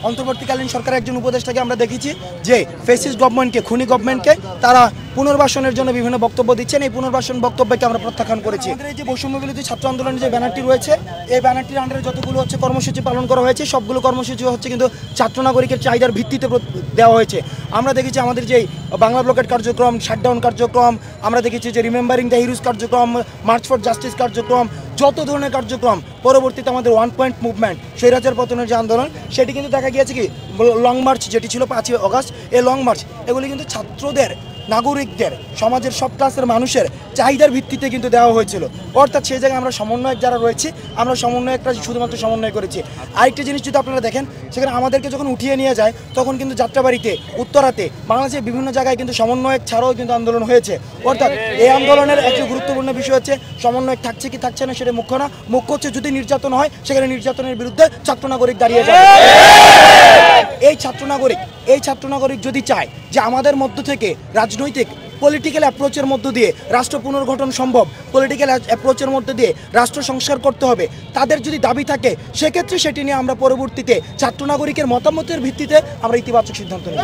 অন্তর্বর্তীকালীন সরকারের একজন উপদেষ্টাকে আমরা দেখেছি যে ফ্যাসিস্ট গভর্নমেন্টকে, খুনি গভর্নমেন্টকে তারা পুনর্বাসনের জন্য বিভিন্ন বক্তব্য দিচ্ছেন। এই পুনর্বাসন বক্তব্যকে আমরা প্রত্যাখ্যান করেছি। আমাদের এই যে বৈষম্য বিরোধী ছাত্র আন্দোলনের যে ব্যানারটি রয়েছে, এই ব্যানারটির আন্ডারে যতগুলো হচ্ছে কর্মসূচি পালন করা হয়েছে, সবগুলো কর্মসূচি হচ্ছে কিন্তু ছাত্র নাগরিকের চাহিদার ভিত্তিতে দেওয়া হয়েছে। আমরা দেখেছি আমাদের যেই বাংলা ব্লকেট কার্যক্রম, শাটডাউন কার্যক্রম, আমরা দেখেছি যে রিমেম্বারিং দ্য হিরোজ কার্যক্রম, মার্চ ফর জাস্টিস কার্যক্রম, যত ধরনের কার্যক্রম, পরবর্তীতে আমাদের 1 পয়েন্ট মুভমেন্ট, স্বৈরাচার পতনের যে আন্দোলন, সেটি কিন্তু দেখা গিয়েছে কি লং মার্চ যেটি ছিল 5ই অগাস্ট, এই লং মার্চ এগুলি কিন্তু ছাত্রদের, নাগরিকদের, সমাজের সব ক্লাসের মানুষের চাহিদার ভিত্তিতে কিন্তু দেওয়া হয়েছিল। অর্থাৎ সেই জায়গায় আমরা সমন্বয়ক যারা রয়েছি, আমরা সমন্বয়করা শুধুমাত্র সমন্বয় করেছি। আরেকটি জিনিস যদি আপনারা দেখেন, সেখানে আমাদেরকে যখন উঠিয়ে নিয়ে যায় তখন কিন্তু যাত্রাবাড়িতে, উত্তরাতে, বাংলাদেশের বিভিন্ন জায়গায় কিন্তু সমন্বয়ক ছাড়াও কিন্তু আন্দোলন হয়েছে। অর্থাৎ এই আন্দোলনের একটি গুরুত্বপূর্ণ বিষয় হচ্ছে সমন্বয়ক থাকছে কি থাকছে না সেটা মুখ্য না, মুখ্য হচ্ছে যদি নির্যাতন হয় সেখানে নির্যাতনের বিরুদ্ধে ছাত্র নাগরিক দাঁড়িয়ে যায়। এই ছাত্র নাগরিক যদি চায় যে আমাদের মধ্য থেকে রাজনৈতিক পলিটিক্যাল অ্যাপ্রোচের মধ্য দিয়ে রাষ্ট্র পুনর্গঠন সম্ভব, পলিটিক্যাল অ্যাপ্রোচের মধ্যে দিয়ে রাষ্ট্র সংস্কার করতে হবে, তাদের যদি দাবি থাকে, সেক্ষেত্রে সেটি নিয়ে আমরা পরবর্তীতে ছাত্র নাগরিকের মতামতের ভিত্তিতে আমরা ইতিবাচক সিদ্ধান্ত নিই।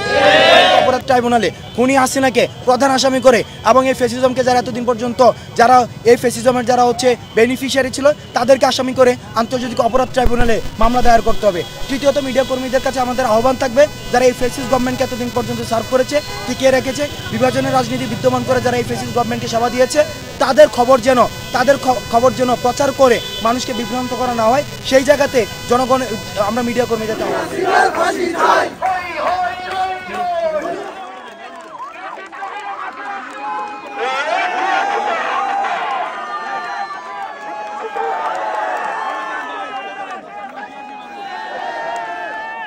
অপরাধ ট্রাইব্যুনালে খুনি হাসিনাকে প্রধান আসামি করে এবং এই ফ্যাসিজমকে যারা এতদিন পর্যন্ত যারা এই ফ্যাসিজমের যারা হচ্ছে বেনিফিশিয়ারি ছিল, তাদেরকে আসামি করে আন্তর্জাতিক অপরাধ ট্রাইব্যুনালে মামলা দায়ের করতে হবে। তৃতীয়ত, মিডিয়া কর্মীদের কাছে আমাদের আহ্বান থাকবে, যারা এই ফ্যাসিস্ট গভর্নমেন্টকে এতদিন পর্যন্ত সার্ভ করেছে, টিকিয়ে রেখেছে, বিভাজনের রাজনীতি বিদ্যমান করে যারা এই ফ্যাসিস্ট গভর্নমেন্টকে সেবা দিয়েছে, তাদের খবর যেন প্রচার করে মানুষকে বিভ্রান্ত করা না হয়, সেই জায়গাতে জনগণ আমরা মিডিয়া কর্মীদের